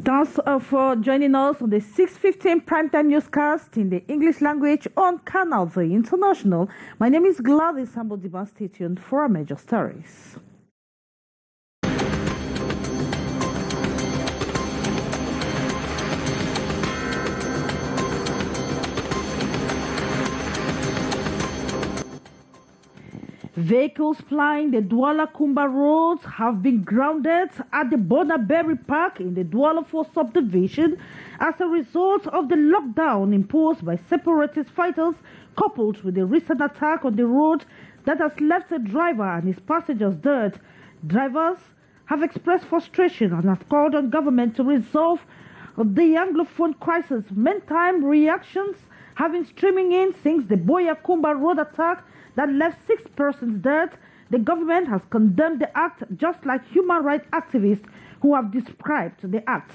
Thanks for joining us on the 6:15 primetime newscast in the English language on Canal, the International. My name is Gladys Ambodiban. Stay tuned for our major stories. Vehicles plying the Douala-Kumba roads have been grounded at the Bonaberry Park in the Douala 4 subdivision as a result of the lockdown imposed by separatist fighters, coupled with the recent attack on the road that has left a driver and his passengers dead. Drivers have expressed frustration and have called on government to resolve the Anglophone crisis. Meantime, reactions have been streaming in since the Boya-Kumba road attack that left 6 persons dead. The government has condemned the act, just like human rights activists who have described the act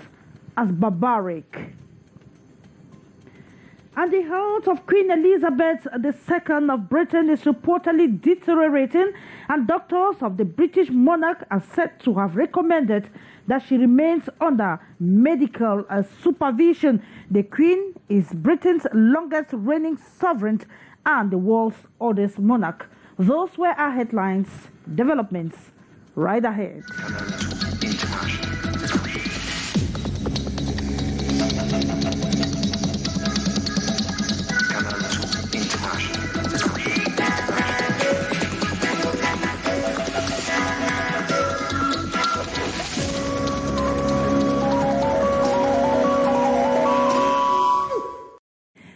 as barbaric. And the health of Queen Elizabeth II of Britain is reportedly deteriorating, and doctors of the British monarch are said to have recommended that she remains under medical supervision. The Queen is Britain's longest reigning sovereign and the world's oldest monarch. Those were our headlines. Developments right ahead.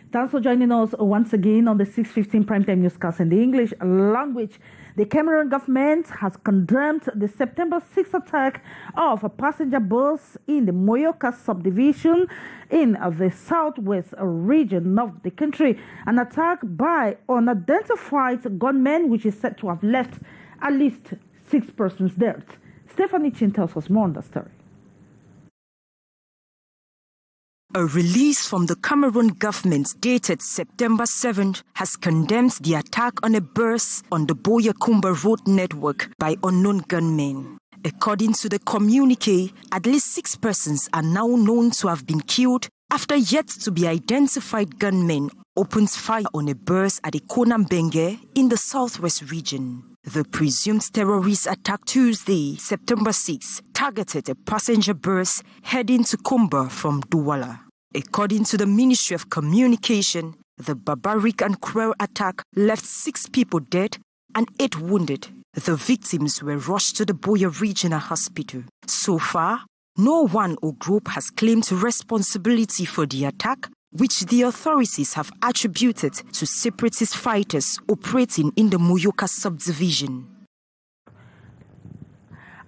Thanks for joining us once again on the 6:15 primetime newscast in the English language. The Cameroon government has condemned the September 6th attack of a passenger bus in the Moyoka subdivision in the southwest region of the country. An attack by unidentified gunmen, which is said to have left at least 6 persons dead. Stephanie Chin tells us more on the story. A release from the Cameroon government dated September 7th has condemned the attack on a bus on the Boya-Kumba road network by unknown gunmen. According to the communique, at least 6 persons are now known to have been killed after yet to be identified gunmen opened fire on a bus at Ikonambenge in the southwest region. The presumed terrorist attack Tuesday, September 6, targeted a passenger bus heading to Kumba from Douala. According to the Ministry of Communication, the barbaric and cruel attack left 6 people dead and 8 wounded. The victims were rushed to the Boya Regional Hospital. So far, no one or group has claimed responsibility for the attack, which the authorities have attributed to separatist fighters operating in the Moyoka subdivision.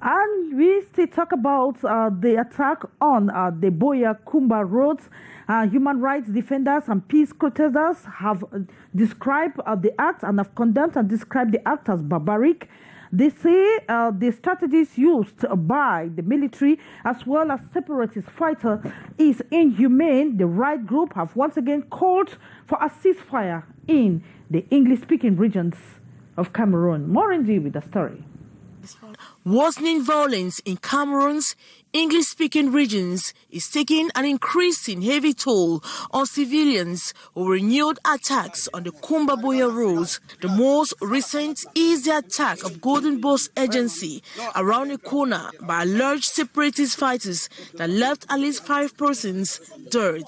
And we still talk about the attack on the Boya-Kumba roads. Human rights defenders and peace protesters have described the act and have condemned and described the act as barbaric. They say the strategies used by the military as well as separatist fighters is inhumane. The right group have once again called for a ceasefire in the English-speaking regions of Cameroon. More indeed with the story. Worsening violence in Cameroon's English-speaking regions is taking an increasing heavy toll on civilians who renewed attacks on the Kumba-Boya roads. The most recent is the attack of Golden Bus Agency around the corner by alleged separatist fighters that left at least 5 persons dead.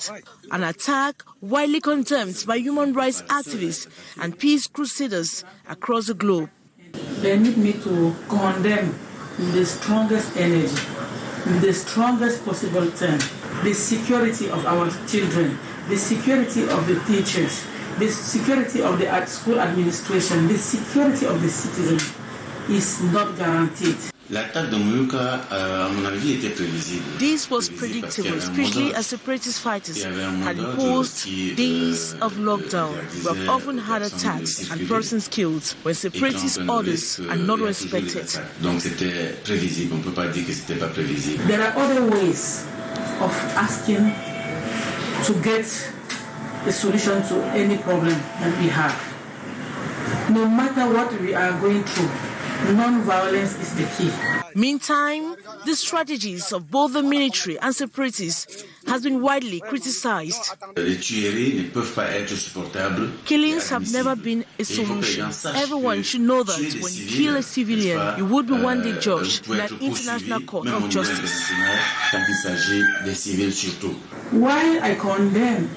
An attack widely condemned by human rights activists and peace crusaders across the globe. They need me to condemn with the strongest energy, with the strongest possible term, the security of our children, the security of the teachers, the security of the school administration, the security of the citizens is not guaranteed. L'attaque de Moyoka, à mon avis, était prévisible. This was predictable, especially as separatist fighters had imposed days of lockdown. We have often had attacks and persons killed when separatist orders are not respected. Donc c'était prévisible. On ne peut pas dire que c'était pas prévisible. There are other ways of asking to get a solution to any problem that we have. No matter what we are going through, non-violence is the key. Meantime, the strategies of both the military and separatists has been widely criticized. Killings have never been a solution. Everyone should know that when you kill a civilian, you would be one day judged in an international court of justice. Why I condemn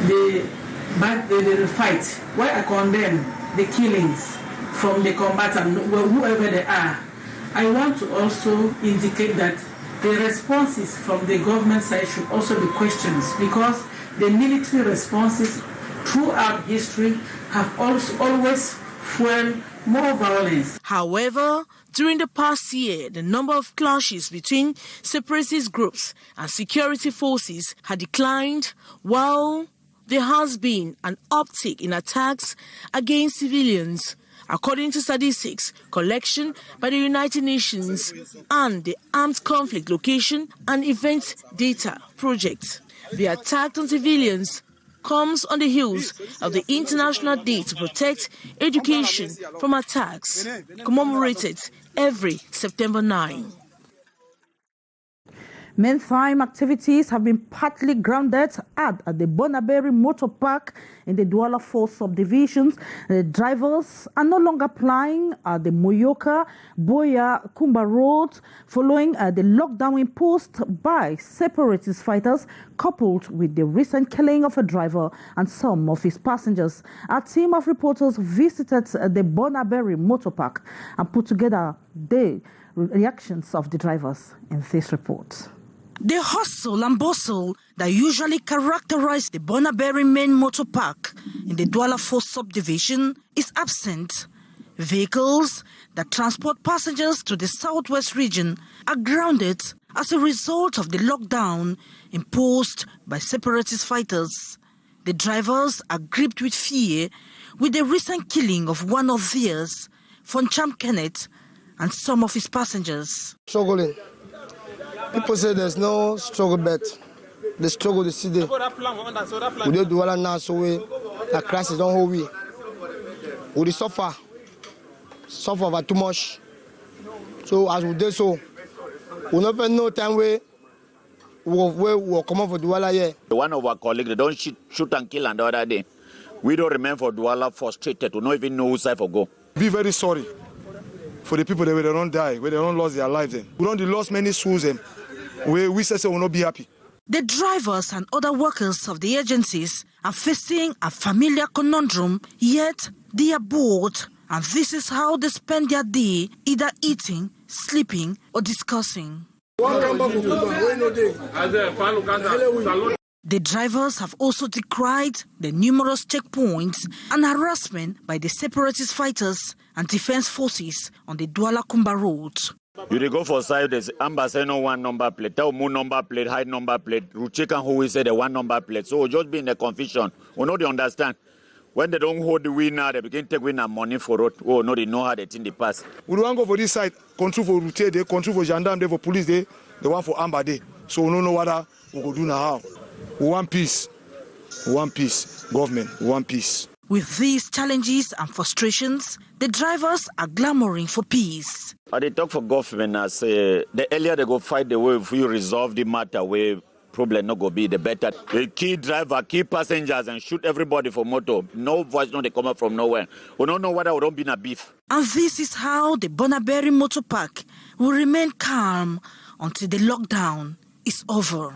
the fight, why I condemn the killings from the combatants, whoever they are, I want to also indicate that the responses from the government side should also be questioned, because the military responses throughout history have always fueled more violence. However, during the past year, the number of clashes between separatist groups and security forces had declined, while there has been an uptick in attacks against civilians, according to statistics collection by the United Nations and the Armed Conflict Location and Event Data Project. The attack on civilians comes on the heels of the International Day to Protect Education from Attacks, commemorated every September 9. Meantime, activities have been partly grounded at the Bonaberry Motor Park in the Douala 4 subdivisions. The drivers are no longer plying at the Moyoka Boya Kumba Road following the lockdown imposed by separatist fighters, coupled with the recent killing of a driver and some of his passengers. A team of reporters visited the Bonaberry Motor Park and put together the reactions of the drivers in this report. The hustle and bustle that usually characterize the Bonaberry main motor park in the Douala 4 subdivision is absent. Vehicles that transport passengers to the southwest region are grounded as a result of the lockdown imposed by separatist fighters. The drivers are gripped with fear with the recent killing of one of theirs, Foncham Kenneth, and some of his passengers. Struggling. People say there's no struggle, but the struggle is still there. We don't do all now, so the crisis don't hold we. We suffer for too much. So as we do so, we never know time where we come up for Douala here. One of our colleagues, they don't shoot and kill and the other day. We don't remain for Douala frustrated. We don't even know whose side for go. Be very sorry for the people that they don't die, where they don't lose their lives. We don't lost many souls. We say we will not be happy. The drivers and other workers of the agencies are facing a familiar conundrum, yet they are bored, and this is how they spend their day, either eating, sleeping, or discussing. The drivers have also decried the numerous checkpoints and harassment by the separatist fighters and defense forces on the Douala Kumba Road. You go for side, there's embassy no one number plate, tell more number plate, high number plate, check and who we say the one number plate. So we'll just be in the confusion. We know they understand. When they don't hold the winner, they begin to take winner money for it. Oh no, they know how they think the pass. We don't go for this side, control for route, they control for gendarme, they for police, they the one for amber day. So we don't know what we go do now. We want peace. We want peace. Government, we want peace. With these challenges and frustrations, the drivers are clamoring for peace. They talk for government as the earlier they go fight the way if we resolve the matter where problem not go be, the better. They kill driver, kill passengers and shoot everybody for motor. No voice, no they come up from nowhere. We don't know whether we don't be in a beef. And this is how the Bonaberry Motor Park will remain calm until the lockdown is over.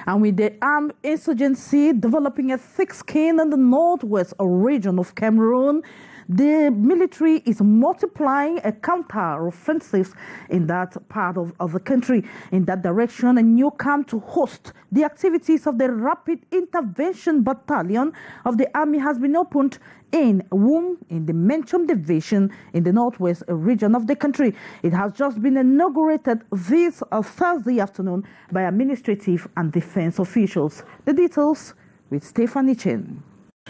And with the armed insurgency developing a thick skin in the northwest region of Cameroon, the military is multiplying a counter-offensive in that part of the country. In that direction, a new camp to host the activities of the Rapid Intervention Battalion of the Army has been opened in Wum, in the Menchum Division in the northwest region of the country. It has just been inaugurated this Thursday afternoon by administrative and defense officials. The details with Stephanie Chen.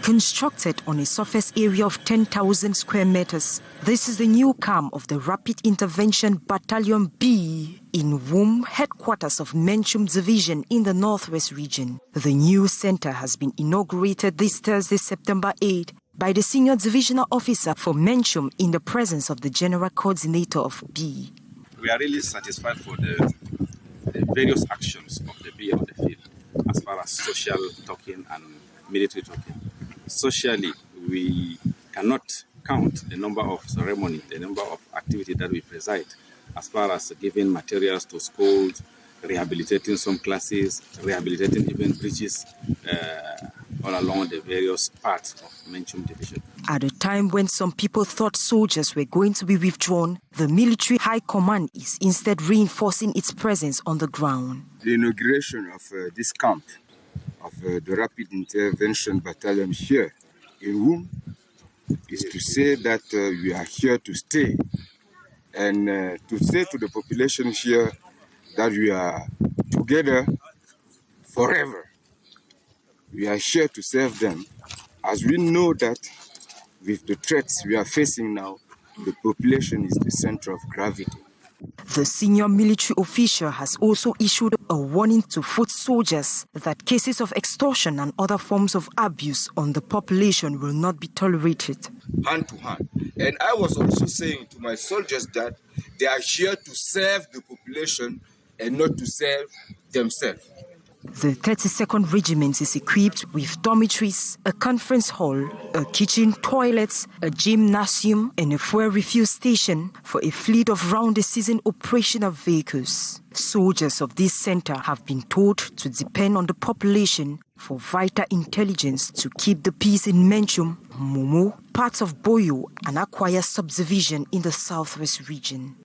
Constructed on a surface area of 10,000 square meters, this is the new camp of the Rapid Intervention Battalion B in Wum, headquarters of Menchum Division in the Northwest region. The new center has been inaugurated this Thursday, September 8, by the Senior Divisional Officer for Menchum in the presence of the General Coordinator of B. We are really satisfied for the various actions of the B on the field as far as social talking and military talking. Socially, we cannot count the number of ceremonies, the number of activities that we preside as far as giving materials to schools, rehabilitating some classes, rehabilitating even bridges all along the various parts of Menchum Division. At a time when some people thought soldiers were going to be withdrawn, the military high command is instead reinforcing its presence on the ground. The inauguration of this camp of the Rapid Intervention Battalion here in Wum is to say that we are here to stay and to say to the population here that we are together forever. We are here to serve them, as we know that with the threats we are facing now, the population is the center of gravity. The senior military official has also issued a warning to foot soldiers that cases of extortion and other forms of abuse on the population will not be tolerated. Hand to hand. And I was also saying to my soldiers that they are here to serve the population and not to serve themselves. The 32nd Regiment is equipped with dormitories, a conference hall, a kitchen, toilets, a gymnasium, and a fuel refuel station for a fleet of round-the-season operational vehicles. Soldiers of this center have been told to depend on the population for vital intelligence to keep the peace in Menchum, Momo, parts of Boyo, and Akwaya subdivision in the southwest region.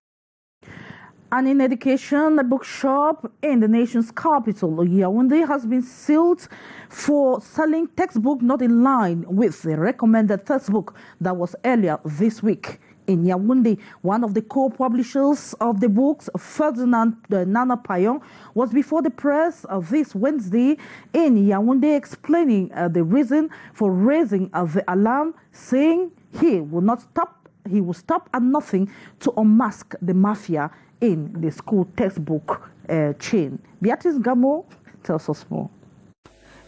And in education, a bookshop in the nation's capital, Yaoundé, has been sealed for selling textbooks not in line with the recommended textbook that was earlier this week. In Yaoundé, one of the co-publishers of the books, Ferdinand Nana Payon, was before the press this Wednesday in Yaoundé explaining the reason for raising the alarm, saying he will stop at nothing to unmask the mafia in the school textbook chain. Beatrice Gamo tells us more.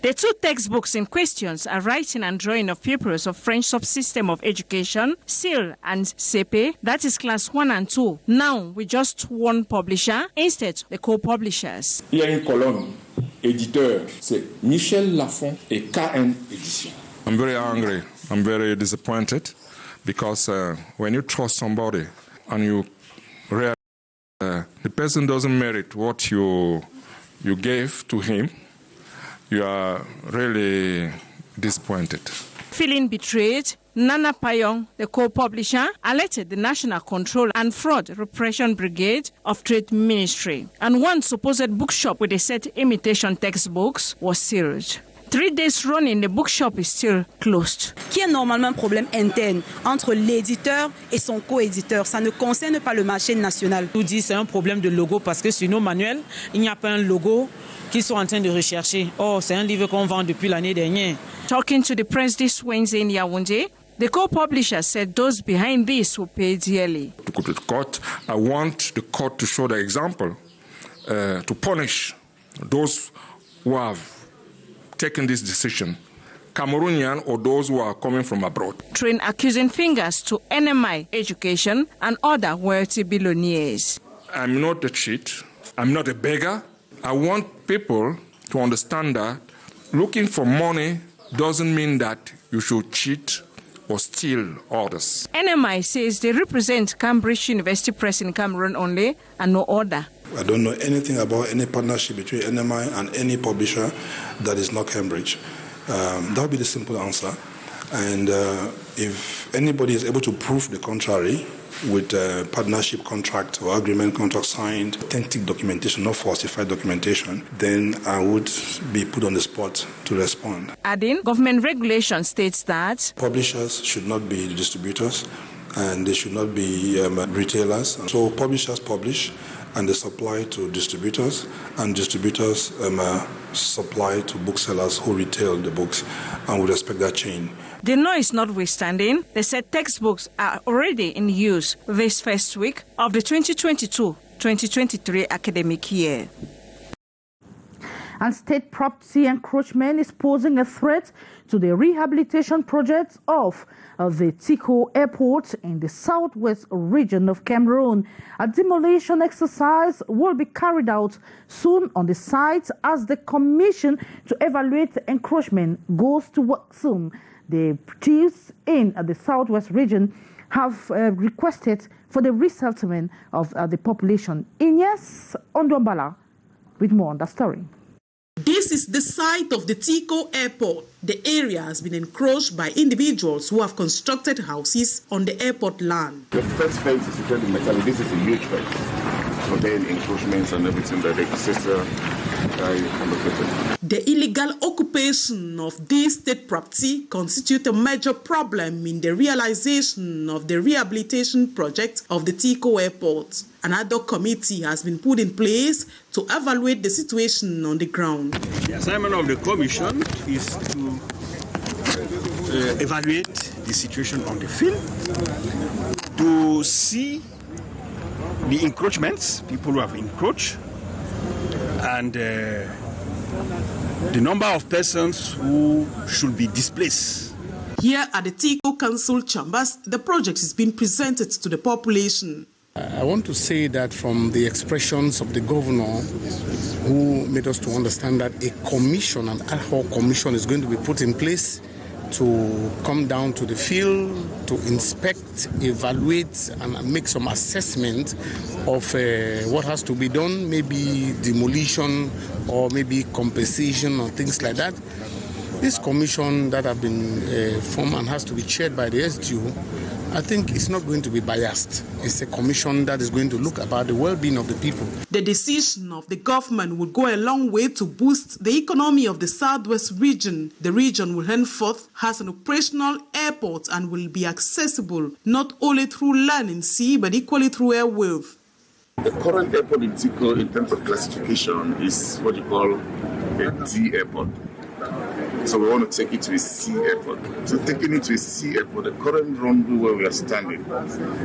The two textbooks in question are writing and drawing of pupils of French subsystem of education, SIL and CP, that is class 1 and 2. Now, with just one publisher, instead the co-publishers. Il y a une colonne, éditeur, c'est Michel Lafont et KN Édition. I'm very angry, I'm very disappointed, because when you trust somebody and you realize the person doesn't merit what you gave to him, you are really disappointed. Feeling betrayed, Nana Payon, the co-publisher, alerted the National Control and Fraud Repression Brigade of Trade Ministry, and one supposed bookshop with a set imitation textbooks was sealed. 3 days running, the bookshop is still closed. Qui est normalement un problème interne entre l'éditeur et son co-éditeur. Ça ne concerne pas le marché national. On nous dit que c'est un problème de logo parce que sur nos manuels, il n'y a pas un logo qu'ils sont en train de rechercher. Oh, c'est un livre qu'on vend depuis l'année dernière. Talking to the press this Wednesday in Yaoundé, the co-publisher said those behind this will pay dearly. To go to the court, I want the court to show the example, to punish those who have taken this decision, Cameroonian or those who are coming from abroad. Train accusing fingers to NMI Education and other wealthy billionaires. I'm not a cheat. I'm not a beggar. I want people to understand that looking for money doesn't mean that you should cheat or steal others. NMI says they represent Cambridge University Press in Cameroon only and no other. I don't know anything about any partnership between NMI and any publisher that is not Cambridge. That would be the simple answer. And if anybody is able to prove the contrary with a partnership contract or agreement contract signed, authentic documentation, not falsified documentation, then I would be put on the spot to respond. Adding, government regulation states that publishers should not be distributors and they should not be retailers. So publishers publish and they supply to distributors, and distributors supply to booksellers who retail the books, and we respect that chain. The noise notwithstanding, they said textbooks are already in use this first week of the 2022-2023 academic year. And state property encroachment is posing a threat to the rehabilitation projects of the Tico Airport in the southwest region of Cameroon. A demolition exercise will be carried out soon on the site as the commission to evaluate the encroachment goes to work soon. The chiefs in the southwest region have requested for the resettlement of the population. Ines Ondombala with more on the story. This is the site of the Tico Airport. The area has been encroached by individuals who have constructed houses on the airport land. The first fence is usually metal. This is a huge fence. So then encroachments and everything that the sister The illegal occupation of this state property constitutes a major problem in the realization of the rehabilitation project of the Tico Airport. Another committee has been put in place to evaluate the situation on the ground. The assignment of the commission is to evaluate the situation on the field, to see the encroachments, people who have encroached, and the number of persons who should be displaced. Here at the Tico Council chambers, the project is being presented to the population. I want to say that from the expressions of the governor, who made us to understand that a commission, an ad hoc commission, is going to be put in place to come down to the field, to inspect, evaluate, and make some assessment of what has to be done, maybe demolition or maybe compensation or things like that. This commission that have been formed and has to be chaired by the SDU, I think it's not going to be biased. It's a commission that is going to look about the well-being of the people. The decision of the government will go a long way to boost the economy of the southwest region. The region will henceforth has an operational airport and will be accessible not only through land and sea, but equally through airwave. The current airport in Tico, in terms of classification, is what you call a D airport. So we want to take it to a sea airport. So taking it to a sea airport, the current runway where we are standing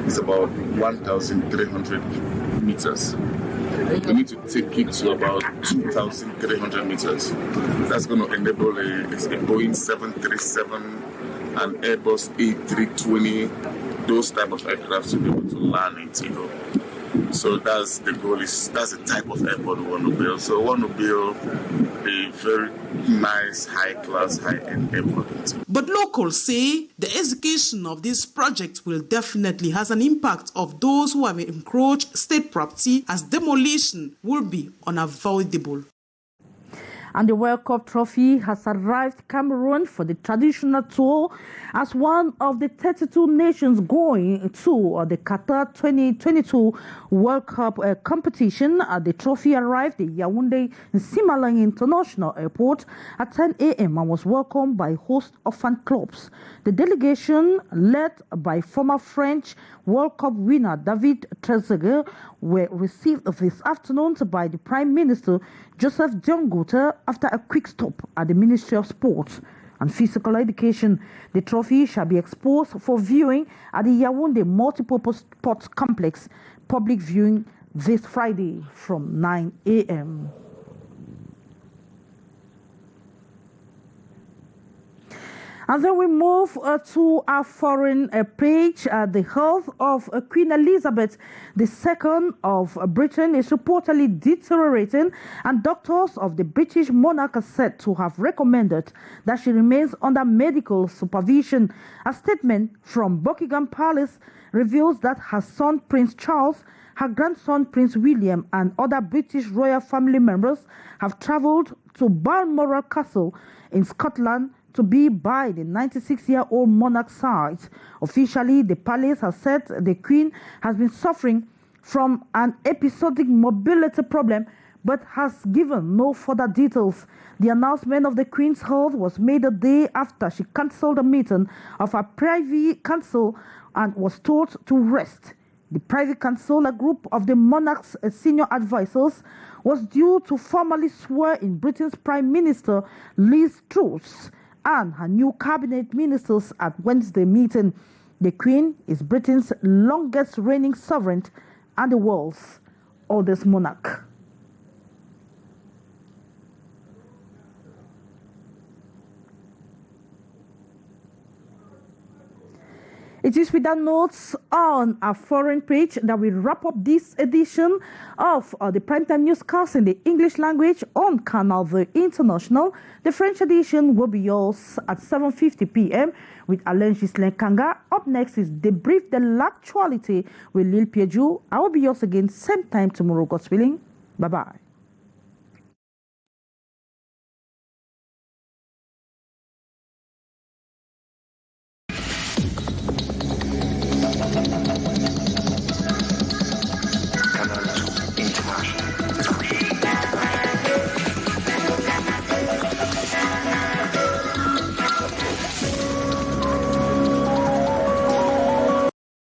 is about 1,300 meters. We need to take it to about 2,300 meters. That's going to enable a Boeing 737 and Airbus A320, those type of aircraft to be able to land in Tico. So that's the goal. That's the type of airport we want to build. So we want to build a very nice, high-class, high-end airport. But locals say the execution of this project will definitely has an impact of those who have encroached state property, as demolition will be unavoidable. And the World Cup trophy has arrived Cameroon for the traditional tour as one of the 32 nations going to the Qatar 2022 World Cup competition. The trophy arrived at Yaoundé Simalang International Airport at 10 a.m. and was welcomed by host of fan clubs. The delegation, led by former French World Cup winner David Trezeguet, were received this afternoon by the Prime Minister Joseph Diangote after a quick stop at the Ministry of Sport and Physical Education. The trophy shall be exposed for viewing at the Yaoundé Multipurpose Sports Complex, public viewing this Friday from 9 a.m. And then we move to our foreign page. The health of Queen Elizabeth II of Britain is reportedly deteriorating, and doctors of the British monarch are said to have recommended that she remains under medical supervision. A statement from Buckingham Palace reveals that her son Prince Charles, her grandson Prince William, and other British royal family members have travelled to Balmoral Castle in Scotland to be by the 96-year-old monarch's side. Officially, the palace has said the Queen has been suffering from an episodic mobility problem, but has given no further details. The announcement of the Queen's health was made a day after she cancelled a meeting of her Privy Council and was told to rest. The Privy Council, a group of the monarch's senior advisors, was due to formally swear in Britain's Prime Minister Liz Truss and her new cabinet ministers at Wednesday meeting. The Queen is Britain's longest reigning sovereign and the world's oldest monarch. It is with that notes on our foreign page that we wrap up this edition of the Primetime Newscast in the English language on Canal The International. The French edition will be yours at 7:50 p.m. with Alain Gislain Kanga. Up next is Debrief de l'Actualité with Lil Piedju. I will be yours again same time tomorrow, God's willing. Bye-bye.